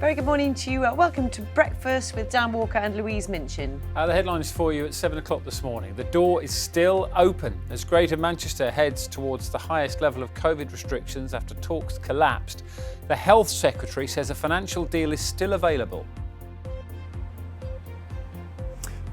Very good morning to you. Welcome to Breakfast with Dan Walker and Louise Minchin. The headlines for you at 7 o'clock this morning. The door is still open as Greater Manchester heads towards the highest level of COVID restrictions after talks collapsed. The Health Secretary says a financial deal is still available.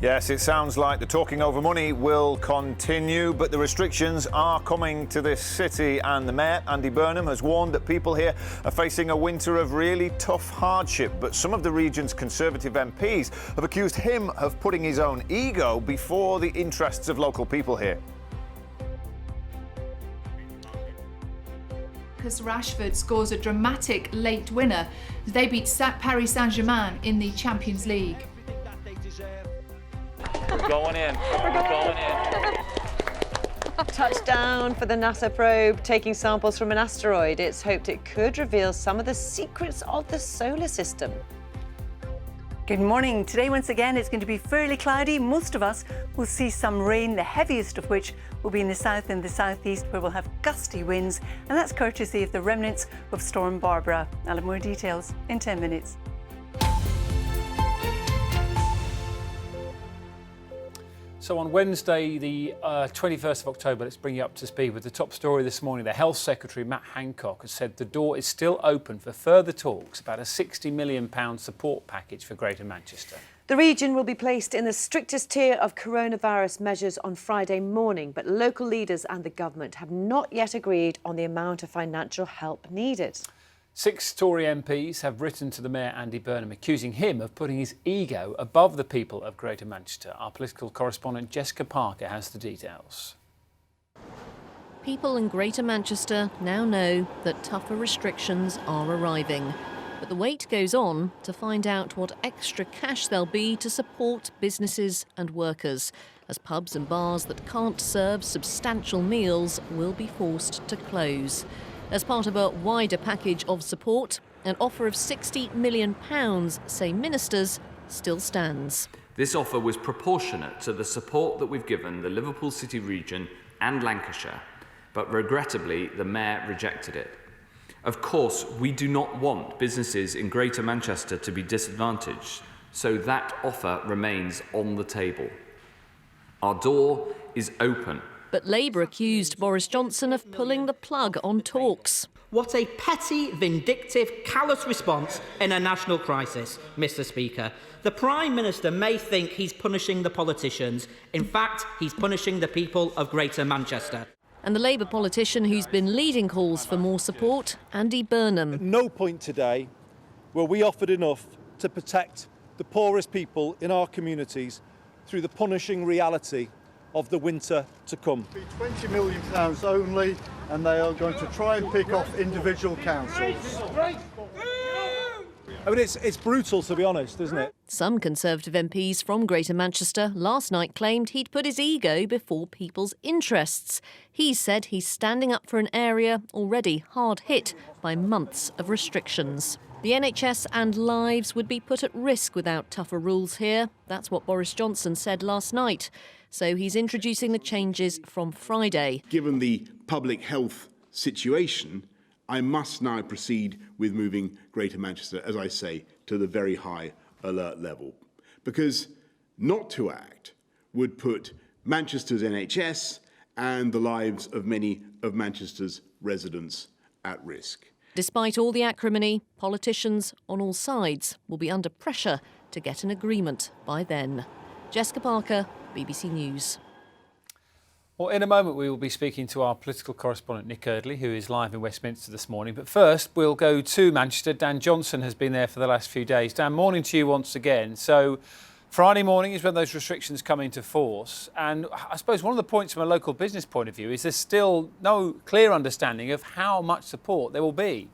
Yes, it sounds like the talking over money will continue, but the restrictions are coming to this city, and the Mayor, Andy Burnham, has warned that people here are facing a winter of really tough hardship. But some of the region's Conservative MPs have accused him of putting his own ego before the interests of local people here. Marcus Rashford scores a dramatic late winner as they beat Paris Saint-Germain in the Champions League. We're going in. Touchdown for the NASA probe, taking samples from an asteroid. It's hoped it could reveal some of the secrets of the solar system. Good morning. Today, once again, it's going to be fairly cloudy. Most of us will see some rain, the heaviest of which will be in the south and the southeast, where we'll have gusty winds, and that's courtesy of the remnants of Storm Barbara. I'll have more details in 10 minutes. So on Wednesday, the 21st of October, let's bring you up to speed with the top story this morning. The Health Secretary, Matt Hancock, has said the door is still open for further talks about a £60 million support package for Greater Manchester. The region will be placed in the strictest tier of coronavirus measures on Friday morning, but local leaders and the government have not yet agreed on the amount of financial help needed. 6 Tory MPs have written to the Mayor, Andy Burnham, accusing him of putting his ego above the people of Greater Manchester. Our political correspondent Jessica Parker has the details. People in Greater Manchester now know that tougher restrictions are arriving. But the wait goes on to find out what extra cash there'll be to support businesses and workers, as pubs and bars that can't serve substantial meals will be forced to close. As part of a wider package of support, an offer of £60 million, say ministers, still stands. This offer was proportionate to the support that we've given the Liverpool City region and Lancashire, but regrettably the Mayor rejected it. Of course, we do not want businesses in Greater Manchester to be disadvantaged, so that offer remains on the table. Our door is open. But Labour accused Boris Johnson of pulling the plug on talks. What a petty, vindictive, callous response in a national crisis, Mr. Speaker. The Prime Minister may think he's punishing the politicians. In fact, he's punishing the people of Greater Manchester. And the Labour politician who's been leading calls for more support, Andy Burnham. At no point today were we offered enough to protect the poorest people in our communities through the punishing reality of the winter to come. £20 million only, and they are going to try and pick off individual councils. I mean, it's brutal, to be honest, isn't it? Some Conservative MPs from Greater Manchester last night claimed he'd put his ego before people's interests. He said he's standing up for an area already hard hit by months of restrictions. The NHS and lives would be put at risk without tougher rules here. That's what Boris Johnson said last night. So he's introducing the changes from Friday. Given the public health situation, I must now proceed with moving Greater Manchester, as I say, to the very high alert level. Because not to act would put Manchester's NHS and the lives of many of Manchester's residents at risk. Despite all the acrimony, politicians on all sides will be under pressure to get an agreement by then. Jessica Parker, BBC News. Well, in a moment we will be speaking to our political correspondent Nick Eardley, who is live in Westminster this morning. But first we'll go to Manchester. Dan Johnson has been there for the last few days. Dan, morning to you once again. So Friday morning is when those restrictions come into force. And I suppose one of the points from a local business point of view is there's still no clear understanding of how much support there will be.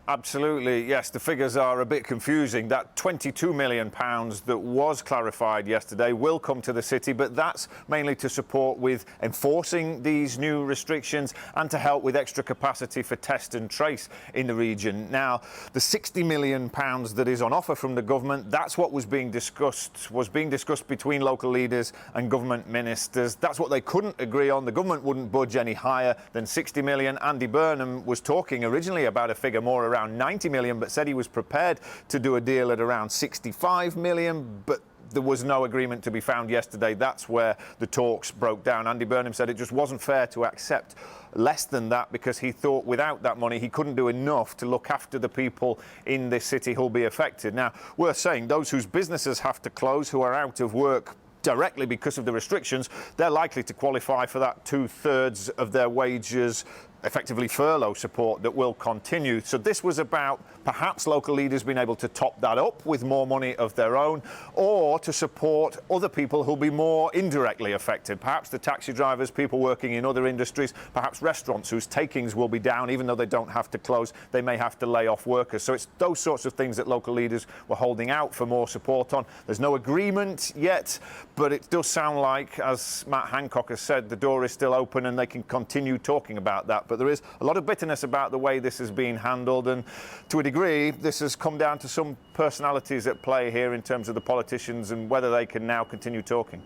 Absolutely, yes. The figures are a bit confusing. That £22 million that was clarified yesterday will come to the city, but that's mainly to support with enforcing these new restrictions and to help with extra capacity for test and trace in the region. Now, the £60 million that is on offer from the government, that's what was being discussed between local leaders and government ministers. That's what they couldn't agree on. The government wouldn't budge any higher than £60 million. Andy Burnham was talking originally about a figure more around 90 million, but said he was prepared to do a deal at around 65 million, but there was no agreement to be found yesterday. That's where the talks broke down. Andy Burnham said it just wasn't fair to accept less than that because he thought without that money he couldn't do enough to look after the people in this city who'll be affected. Now, worth saying, those whose businesses have to close, who are out of work directly because of the restrictions, they're likely to qualify for that 2/3 of their wages effectively furlough support that will continue. So this was about perhaps local leaders being able to top that up with more money of their own, or to support other people who'll be more indirectly affected. Perhaps the taxi drivers, people working in other industries, perhaps restaurants whose takings will be down, even though they don't have to close, they may have to lay off workers. So it's those sorts of things that local leaders were holding out for more support on. There's no agreement yet, but it does sound like, as Matt Hancock has said, the door is still open and they can continue talking about that. But there is a lot of bitterness about the way this has been handled, and to a degree this has come down to some personalities at play here in terms of the politicians and whether they can now continue talking.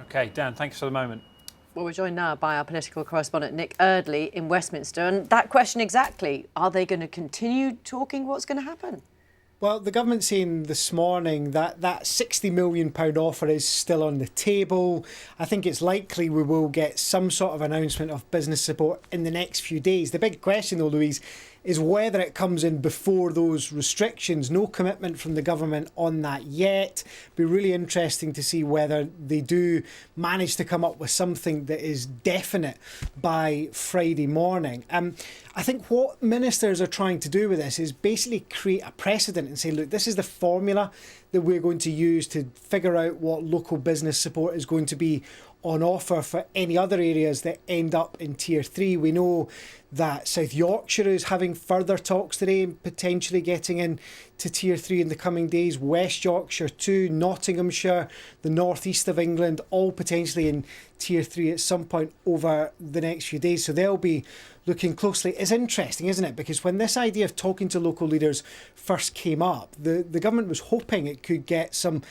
OK, Dan, thanks for the moment. Well, we're joined now by our political correspondent Nick Eardley in Westminster, and that question exactly, are they going to continue talking? What's going to happen? Well, the government's saying this morning that that £60 million offer is still on the table. I think it's likely we will get some sort of announcement of business support in the next few days. The big question, though, Louise, is whether it comes in before those restrictions. No commitment from the government on that yet. Be really interesting to see whether they do manage to come up with something that is definite by Friday morning. I think what ministers are trying to do with this is basically create a precedent and say, look, this is the formula that we're going to use to figure out what local business support is going to be on offer for any other areas that end up in Tier 3. We know that South Yorkshire is having further talks today and potentially getting in to Tier 3 in the coming days. West Yorkshire too, Nottinghamshire, the northeast of England, all potentially in Tier 3 at some point over the next few days. So they'll be looking closely. It's interesting, isn't it? Because when this idea of talking to local leaders first came up, the government was hoping it could get some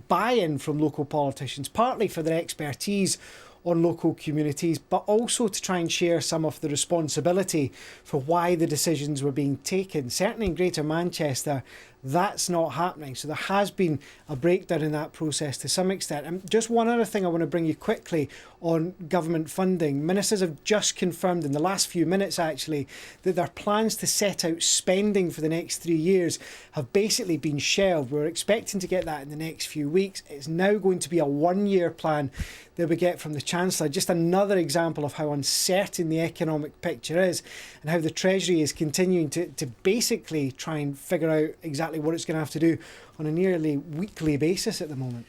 buy-in from local politicians, partly for their expertise on local communities, but also to try and share some of the responsibility for why the decisions were being taken. Certainly in Greater Manchester, that's not happening. So there has been a breakdown in that process to some extent. And just one other thing I want to bring you quickly on government funding. Ministers have just confirmed in the last few minutes, actually, that their plans to set out spending for the next 3 years have basically been shelved. We're expecting to get that in the next few weeks. It's now going to be a one-year plan that we get from the Chancellor. Just another example of how uncertain the economic picture is and how the Treasury is continuing to basically try and figure out exactly what it's going to have to do on a nearly weekly basis at the moment.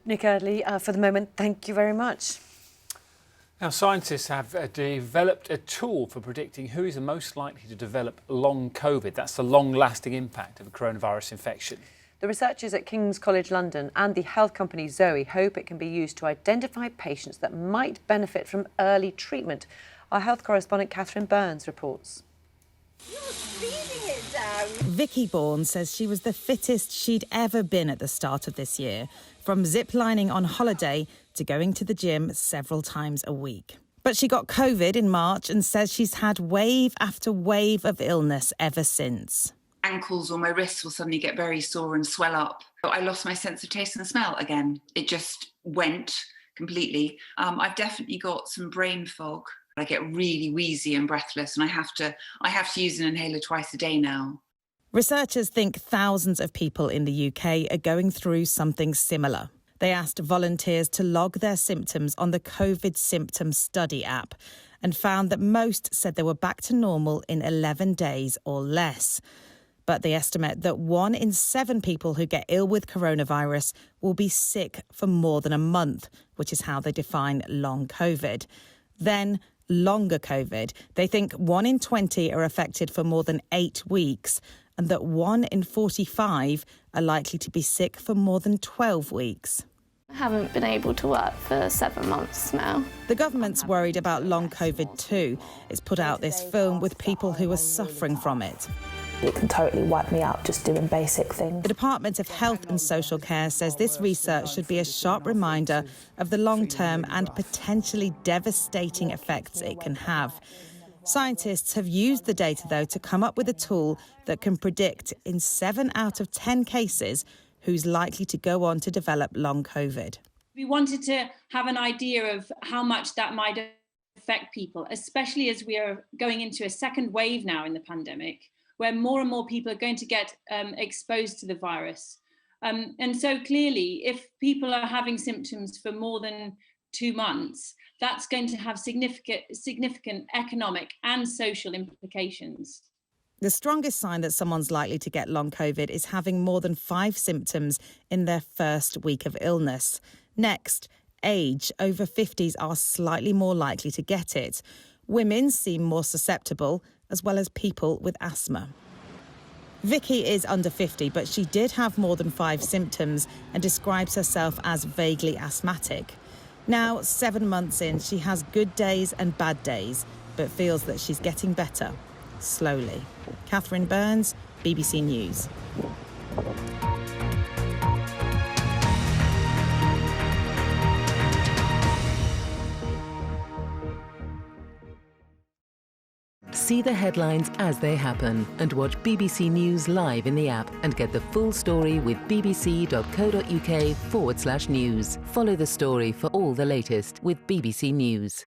Nick Eardley, for the moment, thank you very much. Now, scientists have developed a tool for predicting who is the most likely to develop long COVID. That's the long-lasting impact of a coronavirus infection. The researchers at King's College London and the health company Zoe hope it can be used to identify patients that might benefit from early treatment. Our health correspondent Catherine Burns reports. Vicky Bourne says she was the fittest she'd ever been at the start of this year, from ziplining on holiday to going to the gym several times a week. But she got COVID in March and says she's had wave after wave of illness ever since. Ankles or my wrists will suddenly get very sore and swell up. I lost my sense of taste and smell again. It just went completely. I've definitely got some brain fog. I get really wheezy and breathless, and I have to use an inhaler twice a day now. Researchers think thousands of people in the UK are going through something similar. They asked volunteers to log their symptoms on the COVID Symptom Study app and found that most said they were back to normal in 11 days or less. But they estimate that 1 in 7 people who get ill with coronavirus will be sick for more than a month, which is how they define long COVID. Then longer COVID. They think 1 in 20 are affected for more than 8 weeks, and that 1 in 45 are likely to be sick for more than 12 weeks. I haven't been able to work for 7 months now. The government's worried about long COVID too. It's put out this film with people who are suffering from it. It can totally wipe me out just doing basic things. The Department of Health and Social Care says this research should be a sharp reminder of the long-term and potentially devastating effects it can have. Scientists have used the data, though, to come up with a tool that can predict in 7 out of 10 cases who's likely to go on to develop long COVID. We wanted to have an idea of how much that might affect people, especially as we are going into a second wave now in the pandemic, where more and more people are going to get exposed to the virus. And so clearly, if people are having symptoms for more than 2 months, that's going to have significant economic and social implications. The strongest sign that someone's likely to get long COVID is having more than 5 symptoms in their first week of illness. Next, age. Over 50s are slightly more likely to get it. Women seem more susceptible, as well as people with asthma. Vicky is under 50, but she did have more than 5 symptoms and describes herself as vaguely asthmatic. Now, 7 months in, she has good days and bad days, but feels that she's getting better, slowly. Catherine Burns, BBC News. See the headlines as they happen and watch BBC News live in the app and get the full story with bbc.co.uk/news. Follow the story for all the latest with BBC News.